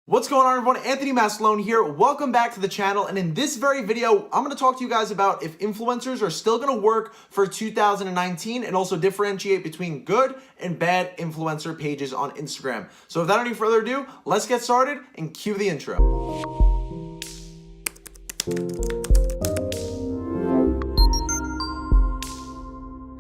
What's going on, everyone? Anthony Maslone here. Welcome back to the channel. And in this very video, I'm going to talk to you guys about if influencers are still going to work for 2019 and also differentiate between good and bad influencer pages on Instagram. So without any further ado, let's get started and cue the intro.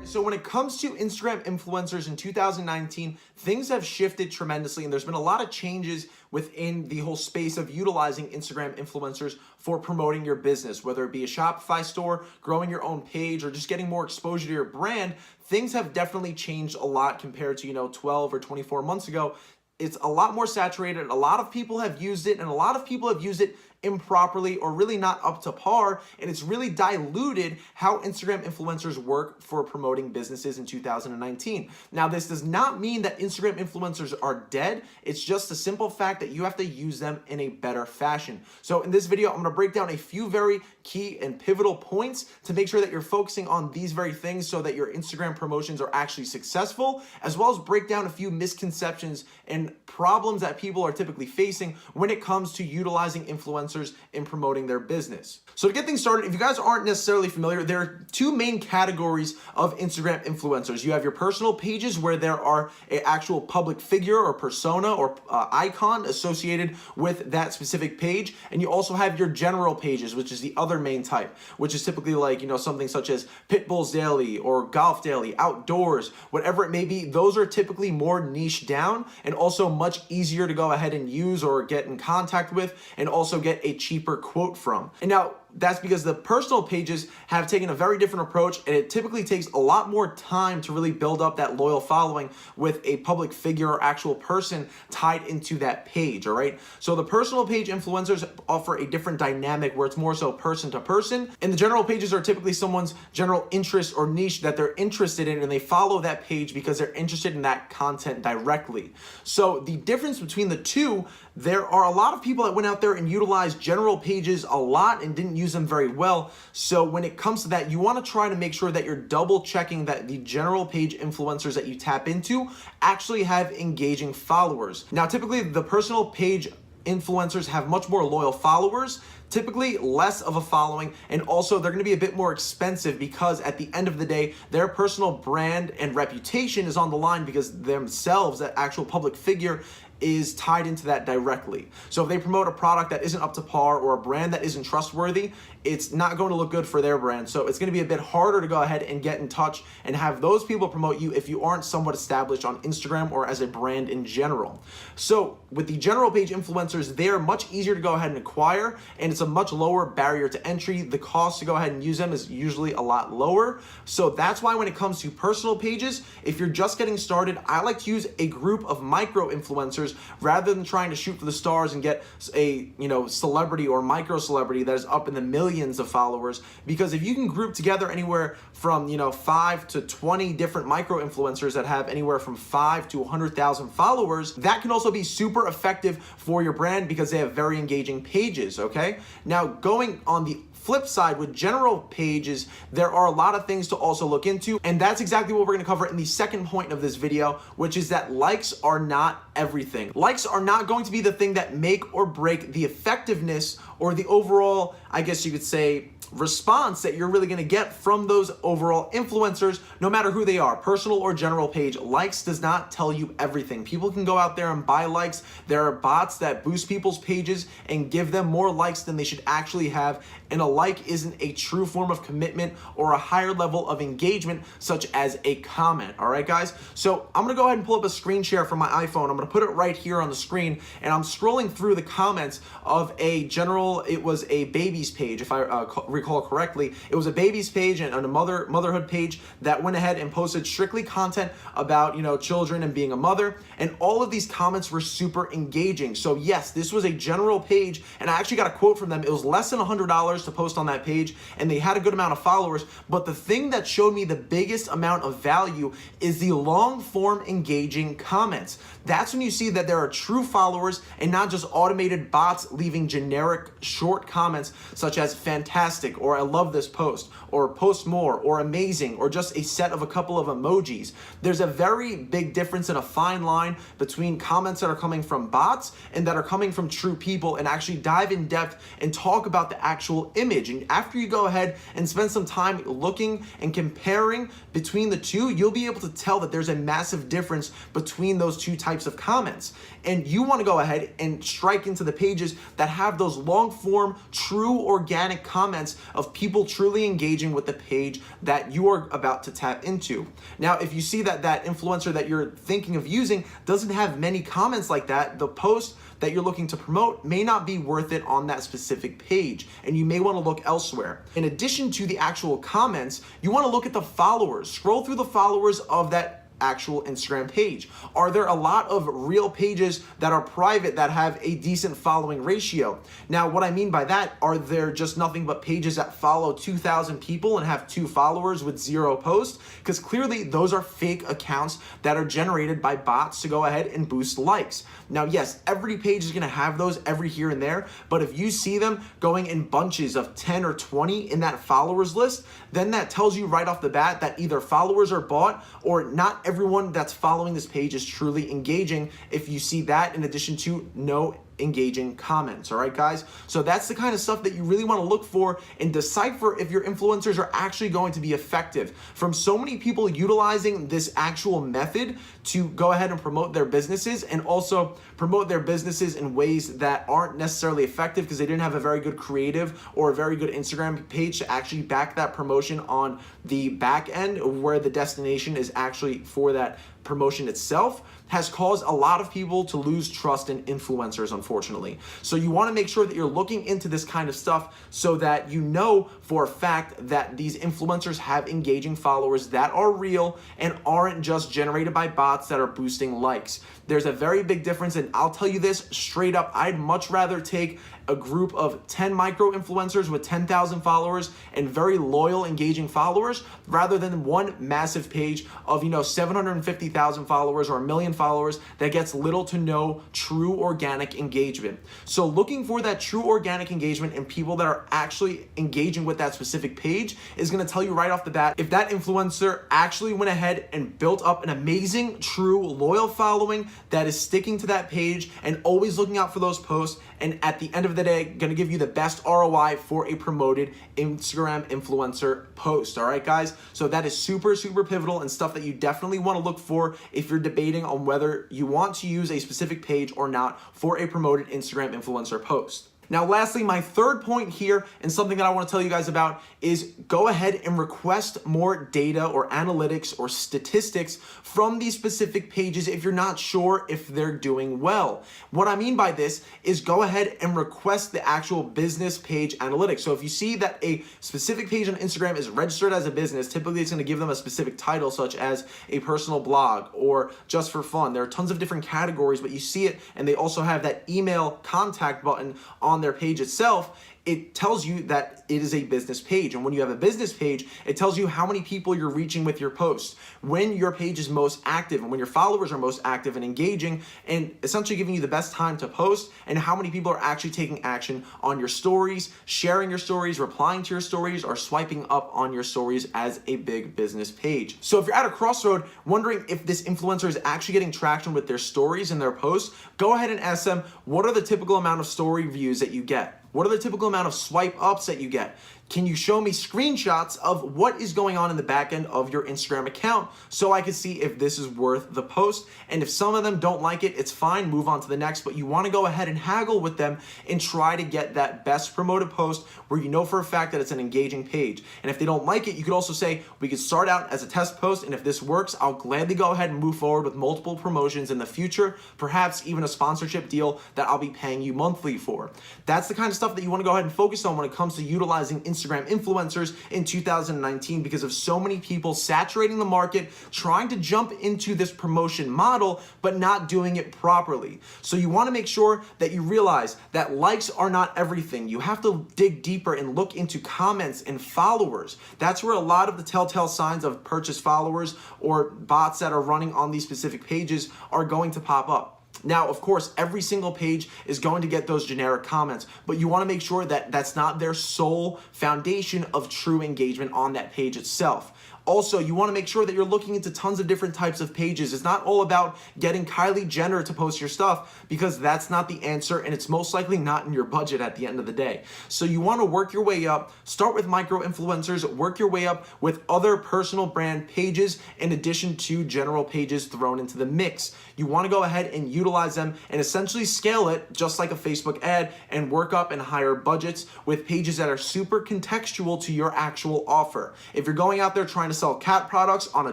So when it comes to Instagram influencers in 2019, things have shifted tremendously, and there's been a lot of changes within the whole space of utilizing Instagram influencers for promoting your business, whether it be a Shopify store, growing your own page, or just getting more exposure to your brand. Things have definitely changed a lot compared to, 12 or 24 months ago. It's a lot more saturated. A lot of people have used it, and a lot of people have used it improperly or really not up to par, and it's really diluted how Instagram influencers work for promoting businesses in 2019. Now, this does not mean that Instagram influencers are dead. It's just a simple fact that you have to use them in a better fashion. So in this video, I'm going to break down a few very key and pivotal points to make sure that you're focusing on these very things so that your Instagram promotions are actually successful, as well as break down a few misconceptions and problems that people are typically facing when it comes to utilizing influencers in promoting their business. So to get things started, if you guys aren't necessarily familiar, there are two main categories of Instagram influencers. You have your personal pages where there are an actual public figure or persona or icon associated with that specific page. And you also have your general pages, which is the other main type, which is typically like, something such as Pitbull's Daily or Golf Daily, Outdoors, whatever it may be. Those are typically more niche down and also much easier to go ahead and use or get in contact with and also get a cheaper quote from. And now, that's because the personal pages have taken a very different approach, and it typically takes a lot more time to really build up that loyal following with a public figure or actual person tied into that page, all right? So the personal page influencers offer a different dynamic where it's more so person to person, and the general pages are typically someone's general interest or niche that they're interested in, and they follow that page because they're interested in that content directly. So the difference between the two, there are a lot of people that went out there and utilized general pages a lot and didn't use them very well. So when it comes to that, you want to try to make sure that you're double checking that the general page influencers that you tap into actually have engaging followers. Now, typically the personal page influencers have much more loyal followers, typically less of a following, and also they're going to be a bit more expensive because at the end of the day, their personal brand and reputation is on the line because themselves, that actual public figure, is tied into that directly. So if they promote a product that isn't up to par or a brand that isn't trustworthy, it's not going to look good for their brand. So it's going to be a bit harder to go ahead and get in touch and have those people promote you if you aren't somewhat established on Instagram or as a brand in general. So with the general page influencers, they're much easier to go ahead and acquire, and it's a much lower barrier to entry. The cost to go ahead and use them is usually a lot lower. So that's why when it comes to personal pages, if you're just getting started, I like to use a group of micro influencers rather than trying to shoot for the stars and get a celebrity or micro celebrity that is up in the millions of followers. Because if you can group together anywhere from 5 to 20 different micro influencers that have anywhere from 5 to 100,000 followers, that can also be super effective for your brand because they have very engaging pages. Okay, now going on the flip side with general pages, there are a lot of things to also look into, and that's exactly what we're going to cover in the second point of this video, which is that likes are not everything. Likes are not going to be the thing that make or break the effectiveness or the overall, I guess you could say, response that you're really going to get from those overall influencers, no matter who they are, personal or general page. Likes does not tell you everything. People can go out there and buy likes. There are bots that boost people's pages and give them more likes than they should actually have, and a like isn't a true form of commitment or a higher level of engagement such as a comment. All right, guys? So I'm going to go ahead and pull up a screen share from my iPhone. I'm going to put it right here on the screen, and I'm scrolling through the comments of it was a baby's page, if I recall correctly. It was a baby's page and a motherhood page that went ahead and posted strictly content about children and being a mother, and all of these comments were super engaging. So yes, this was a general page, and I actually got a quote from them. It was less than $100 to post on that page, and they had a good amount of followers. But the thing that showed me the biggest amount of value is the long form engaging comments. that's when you see that there are true followers and not just automated bots leaving generic short comments such as fantastic, or I love this post, or post more, or amazing, or just a set of a couple of emojis. There's a very big difference and a fine line between comments that are coming from bots and that are coming from true people, and actually dive in depth and talk about the actual image. And after you go ahead and spend some time looking and comparing between the two, you'll be able to tell that there's a massive difference between those two types of comments. And you want to go ahead and strike into the pages that have those long form, true organic comments of people truly engaging with the page that you are about to tap into. Now, if you see that that influencer that you're thinking of using doesn't have many comments like that, the post that you're looking to promote may not be worth it on that specific page, and you may want to look elsewhere. In addition to the actual comments, you want to look at the followers. Scroll through the followers of that actual Instagram page. Are there a lot of real pages that are private that have a decent following ratio? Now, what I mean by that, are there just nothing but pages that follow 2,000 people and have 2 followers with 0 posts? Because clearly those are fake accounts that are generated by bots to go ahead and boost likes. Now, yes, every page is going to have those every here and there, but if you see them going in bunches of 10 or 20 in that followers list, then that tells you right off the bat that either followers are bought or not everyone that's following this page is truly engaging, if you see that in addition to no engaging comments. All right, guys? So that's the kind of stuff that you really want to look for and decipher if your influencers are actually going to be effective. From so many people utilizing this actual method to go ahead and promote their businesses, and also promote their businesses in ways that aren't necessarily effective because they didn't have a very good creative or a very good Instagram page to actually back that promotion on the back end, where the destination is actually for that promotion itself, has caused a lot of people to lose trust in influencers, unfortunately. So you want to make sure that you're looking into this kind of stuff so that you know for a fact that these influencers have engaging followers that are real and aren't just generated by bots that are boosting likes. There's a very big difference, and I'll tell you this straight up, I'd much rather take a group of 10 micro influencers with 10,000 followers and very loyal, engaging followers, rather than one massive page of 750,000 followers or 1 million followers that gets little to no true organic engagement. So looking for that true organic engagement and people that are actually engaging with that specific page is going to tell you right off the bat if that influencer actually went ahead and built up an amazing, true, loyal following that is sticking to that page and always looking out for those posts, and at the end of the day, going to give you the best ROI for a promoted Instagram influencer post. All right, guys? So that is super, super pivotal and stuff that you definitely want to look for if you're debating on whether you want to use a specific page or not for a promoted Instagram influencer post. Now, lastly, my third point here, and something that I want to tell you guys about, is go ahead and request more data or analytics or statistics from these specific pages if you're not sure if they're doing well. What I mean by this is go ahead and request the actual business page analytics. So if you see that a specific page on Instagram is registered as a business, typically it's going to give them a specific title such as a personal blog or just for fun. There are tons of different categories, but you see it, and they also have that email contact button on their page itself. It tells you that it is a business page. And when you have a business page, it tells you how many people you're reaching with your posts, when your page is most active and when your followers are most active and engaging, and essentially giving you the best time to post, and how many people are actually taking action on your stories, sharing your stories, replying to your stories, or swiping up on your stories as a big business page. So if you're at a crossroad wondering if this influencer is actually getting traction with their stories and their posts, go ahead and ask them, what are the typical amount of story views that you get? What are the typical amount of swipe ups that you get? Can you show me screenshots of what is going on in the back end of your Instagram account so I can see if this is worth the post? And if some of them don't like it, it's fine, move on to the next, but you want to go ahead and haggle with them and try to get that best promoted post where you know for a fact that it's an engaging page. And if they don't like it, you could also say, we could start out as a test post, and if this works, I'll gladly go ahead and move forward with multiple promotions in the future, perhaps even a sponsorship deal that I'll be paying you monthly for. That's the kind of stuff that you want to go ahead and focus on when it comes to utilizing Instagram Instagram influencers in 2019 because of so many people saturating the market, trying to jump into this promotion model, but not doing it properly. So you want to make sure that you realize that likes are not everything. You have to dig deeper and look into comments and followers. That's where a lot of the telltale signs of purchase followers or bots that are running on these specific pages are going to pop up. Now, of course, every single page is going to get those generic comments, but you want to make sure that that's not their sole foundation of true engagement on that page itself. Also, you want to make sure that you're looking into tons of different types of pages. It's not all about getting Kylie Jenner to post your stuff, because that's not the answer, and it's most likely not in your budget at the end of the day. So you want to work your way up, start with micro influencers, work your way up with other personal brand pages in addition to general pages thrown into the mix. You want to go ahead and utilize them and essentially scale it just like a Facebook ad and work up in higher budgets with pages that are super contextual to your actual offer. If you're going out there trying to sell cat products on a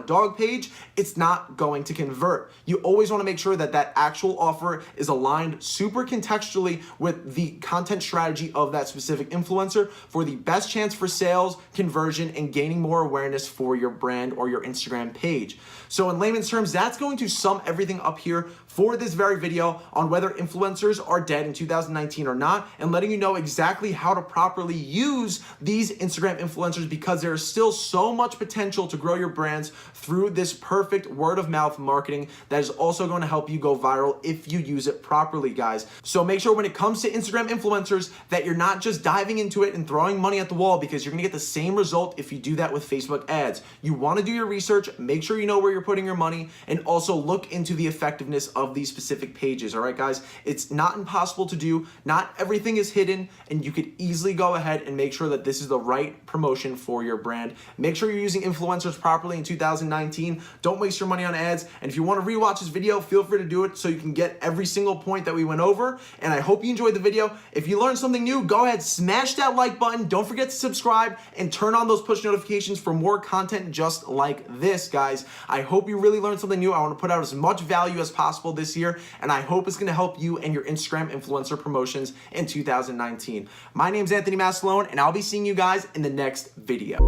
dog page, it's not going to convert. You always want to make sure that that actual offer is aligned super contextually with the content strategy of that specific influencer for the best chance for sales, conversion, and gaining more awareness for your brand or your Instagram page. So in layman's terms, that's going to sum everything up here for this very video on whether influencers are dead in 2019 or not, and letting you know exactly how to properly use these Instagram influencers, because there is still so much potential to grow your brands through this perfect word of mouth marketing that is also going to help you go viral if you use it properly, guys. So make sure when it comes to Instagram influencers that you're not just diving into it and throwing money at the wall, because you're going to get the same result if you do that with Facebook ads. You want to do your research, make sure you know where you're putting your money, and also look into the effectiveness of these specific pages. All right, guys, it's not impossible to do. Not everything is hidden, and you could easily go ahead and make sure that this is the right promotion for your brand. Make sure you're using influencers properly in 2019. Don't waste your money on ads. And if you want to rewatch this video, feel free to do it so you can get every single point that we went over. And I hope you enjoyed the video. If you learned something new, go ahead, smash that like button. Don't forget to subscribe and turn on those push notifications for more content just like this, guys. I hope you really learned something new. I want to put out as much value as possible this year, and I hope it's going to help you and your Instagram influencer promotions in 2019. My name's Anthony Maslone, and I'll be seeing you guys in the next video.